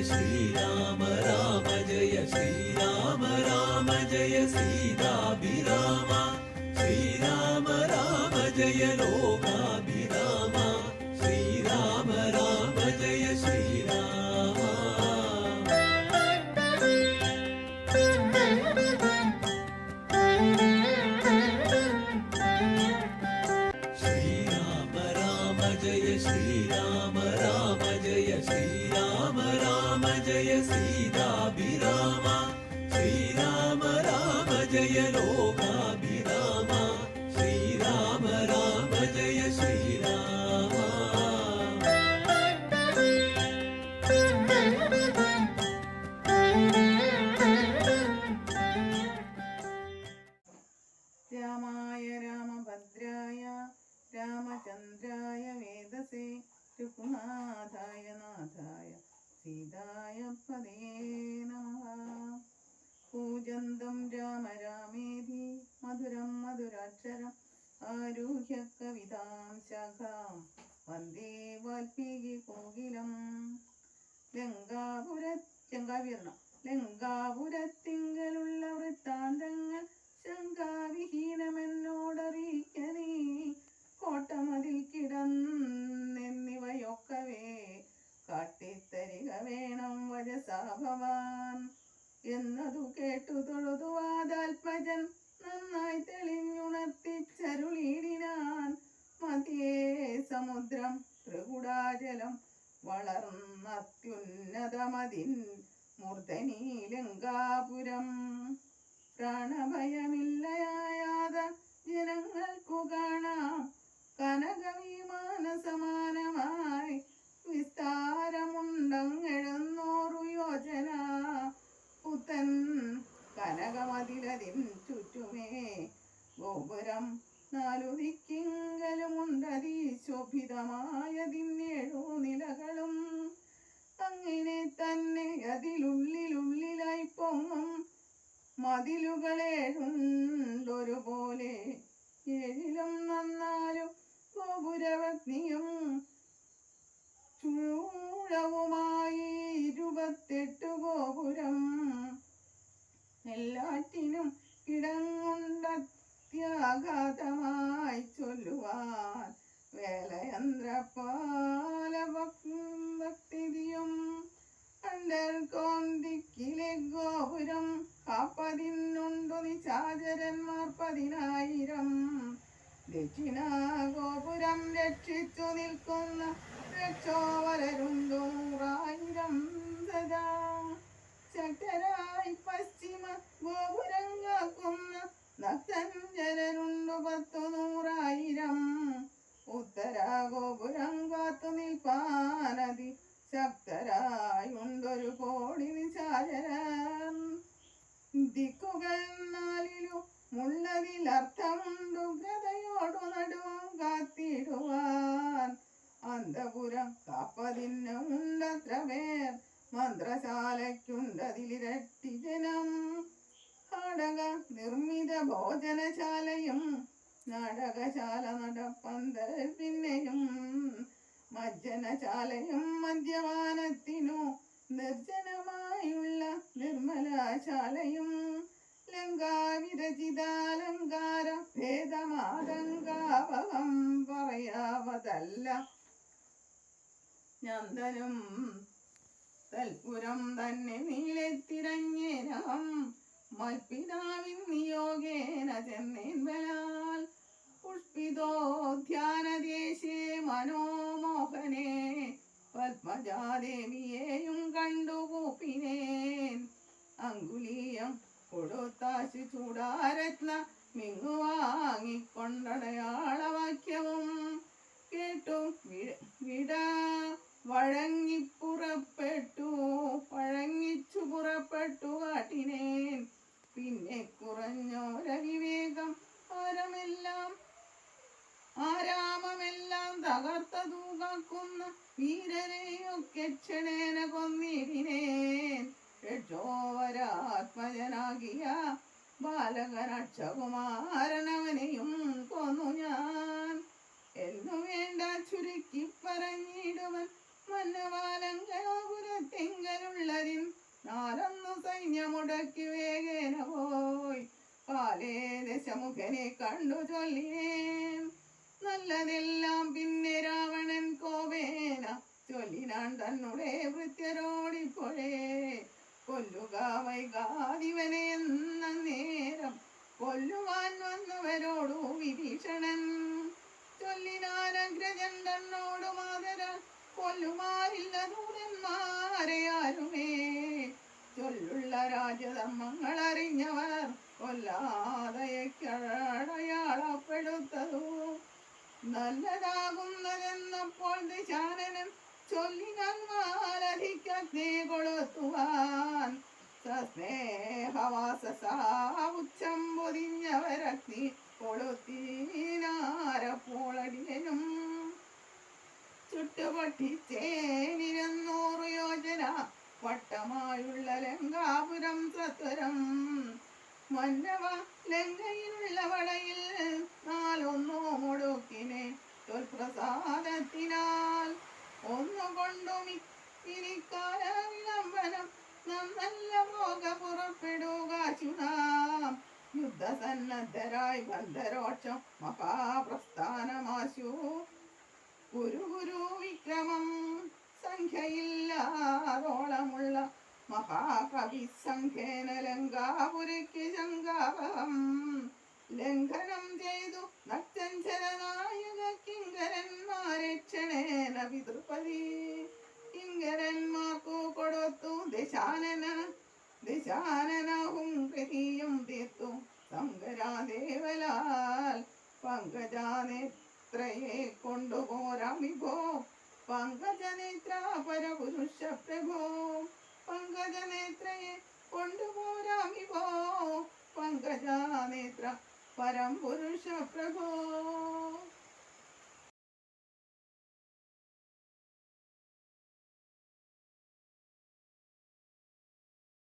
श्रीराम राम जय श्रीराम राम जय सीताभिराम श्रीराम राम जय लोकाभिराम श्रीराम राम जय श्रीराम श्रीराम राम जय श्रीराम राम जय श्रीराम राम जय सीताभिराम श्रीराम राम जय लोकाभिराम श्रीराम राम जय श्रीराम രാമായ രാമഭദ്രായ രാമചന്ദ്രായ വേദസേ രഘുനാഥായ നാഥായ സീതായ പദേ നമഃ. പൂജന്തം രാമ രാമേതി മധുരം മധുരാക്ഷരം ആരുഹ്യ കവിതാം ശാഖാം വന്ദേ വാൽമീകി കോകിലം. ലങ്കാപുരത്തിങ്കലുള്ള വൃത്താന്തങ്ങൾ ശങ്കാവിഹീനമെന്നോടറിയിക്കനീ. കോട്ടമതിൽ കിടന്നെന്നിവയൊക്കവേ കാട്ടിത്തരിക വേണം വജസാ ഭവാൻ എന്നതു കേട്ടു തൊഴുതു വാദാത്മജൻ നന്നായി തെളിഞ്ഞുണർത്തിച്ചരുളിടിനാൻ. മധ്യേ സമുദ്രം ത്രികുടാചലം വളർന്നത്യുന്നതമതിൻ മൂർധനീ ലങ്കാപുരം. പ്രാണഭയമില്ലയാത ജനങ്ങൾക്കു കാണാം കനകവിമാന സമാനമായി വിസ്താരമുണ്ടങ്ങെഴുന്നൂറു യോജന. പുത്തൻ കനകമതിലതിൻ ചുറ്റുമേ ഗോപുരം നാലു ദിക്കിങ്കലുമുണ്ടതീ ശോഭിതമായതിന്നേഴു നിലകളും. അങ്ങനെ തന്നെ അതിലുള്ളിലായി പൊങ്ങും മതിലുകളേഴുണ്ടൊരുപോലെ. ഏഴിലും നന്നാലു ഗോപുരവഗ്നിയും ചൂഴവുമായി 28 ഗോപുരം. എല്ലാറ്റിനും ഇടങ്ങുണ്ടത്യാഘാതമായി ചൊല്ലുവാൻ വേലയന്ത്രപാലഭക്തിയും. അണ്ടർകോന്തിക്കിലെ ഗോപുരം കാപ്പതിനുണ്ടു നിശാചരന്മാർ 10,000. ദക്ഷിണാഗോപുരം രക്ഷിച്ചു നിൽക്കുന്ന രക്ഷോവരരുണ്ടു 100,000 സദാ. ശക്തരായി പശ്ചിമ ഗോപുരം കാക്കുന്ന നക്തഞ്ചരരുണ്ടു 10,100,000. ഉത്തരാഗോപുരം കാത്തു നിൽപ്പാനതി ശക്തരായുണ്ടൊരു കോടി നിശാചരൻ. ദിക്കുകൾ 4 മുള്ളതിലർത്ഥമുണ്ടു ഗ്രതയോടു നടുവും കാത്തിടുവാൻ. അന്തപുരം കാപ്പതിന്നുണ്ടത്ര പേർ മന്ത്രശാലയ്ക്കുണ്ടതിലിരട്ടി ജനം. നാടക നിർമ്മിത ഭോജനശാലയും നാടകശാല നടപ്പന്തൽ പിന്നെയും മജ്ജനശാലയും മദ്യപാനത്തിനു നിർജ്ജനമായുള്ള നിർമ്മലാശാലയും. ലങ്കാവിരചിതാലങ്കാര ഭേദമാതങ്കാവഹം പറയാവതല്ല. നന്ദനും തൽപുരം തന്നെ നീളെത്തിരഞ്ഞേനഹം മൽപിതാവിൻ നിയോഗേന ചെന്നേൻ ബലാൽ. പുഷ്പിതോദ്യാനദേശേ മനോമോഹനെ പത്മജാദേവിയെയും കണ്ടുകൂപ്പിനേൻ. അങ്കുലീയം കൊടുത്താശു ചൂടാരത്ന മിങ്ങുവാങ്ങിക്കൊണ്ടടയാളവാക്യവും കേട്ടു വിട വഴങ്ങിച്ചു പുറപ്പെട്ടു കാട്ടിനേൻ. പിന്നെ കുറഞ്ഞോരവിവേകം ആരാമമെല്ലാം തകർത്തതു കാക്കുന്ന വീരരെയൊക്കെ ക്ഷണേന കൊന്നിടിനേൻ. രക്ഷോവരാത്മജനാകിയ ബാലകനക്ഷകുമാരനവനെയും കൊന്നു ഞാൻ. എന്നു വേണ്ട ചുരുക്കി പറഞ്ഞിടുവൻ മന്നവാലങ്കപുരത്തെങ്കലുള്ള മുഖനെ കണ്ടു ചൊല്ലിനേൻ. നല്ലതെല്ലാം പിന്നെ രാവണൻ കോപേന ചൊല്ലിനാൻ തന്നുടെ ഭൃത്യരോടിപ്പോഴേ. കൊല്ലുക വൈകാതിവനെ എന്ന നേരം കൊല്ലുവാൻ വന്നവരോടു വിഭീഷണൻ ചൊല്ലിനാൻ അഗ്രജൻ തന്നോട് മാതര കൊല്ലുമാരില്ല ദൂതന്മാരെ ആരുമേ. ചൊല്ലുള്ള രാജധർമ്മങ്ങൾ അറിഞ്ഞവർ കൊല്ലാതയക്കടയാളപ്പെടുത്തതു നല്ലതാകുന്നതെന്നപ്പോൾ ദിശാനനൻ ചൊല്ലിനാൽ മാലധിക്കഗ്നേ കൊളുത്തുവാൻ. സസ്നേഹവാസസാവുച്ചം പൊതിഞ്ഞവരഗ്നി കൊളുത്തീനാരപ്പോളടിയനും. ചുട്ടുപൊട്ടിച്ചേനിരുന്നൂറ് യോജന വട്ടമായുള്ള ലങ്കാപുരം സത്വരം. മന്നവ ലങ്കയിലുള്ള വളയിൽ നാലൊന്നോ മുടുക്കിനെ തൊൽപ്രസാദത്തിനാൽ ഒന്നുകൊണ്ടും ഇനിക്കാല വിളംബനം നന്നല്ല പോക പുറപ്പെടുക ശുനാം. യുദ്ധസന്നദ്ധരായി ബന്ധരോക്ഷം മഹാപ്രസ്ഥാനമാശു. ഗുരു ഗുരു വിക്രമം സംഖ്യയില്ലാതോളമുള്ള മഹാകവി സംഖ്യേന ലങ്കാപുരയ്ക്ക് ശങ്കാവഹം ലംഘനം ചെയ്തു നക്തഞ്ചരനായക കിങ്കരന്മാരെ ക്ഷണേന പിതൃപതി. കിങ്കരന്മാർക്കു കൊടുത്തു ദിശാനനവും കൃതിയും തീർത്തു ശങ്കരാദേവലാൽ. പങ്കജാനേത്രയെ കൊണ്ടുപോരാം വിഭോ പങ്കജനേത്ര പരപുരുഷ പ്രഭോ. പങ്കജനേത്രയെ കൊണ്ടുപോരാം വിഭോ പങ്കജാനേത്ര പരം പുരുഷ പ്രഭോ.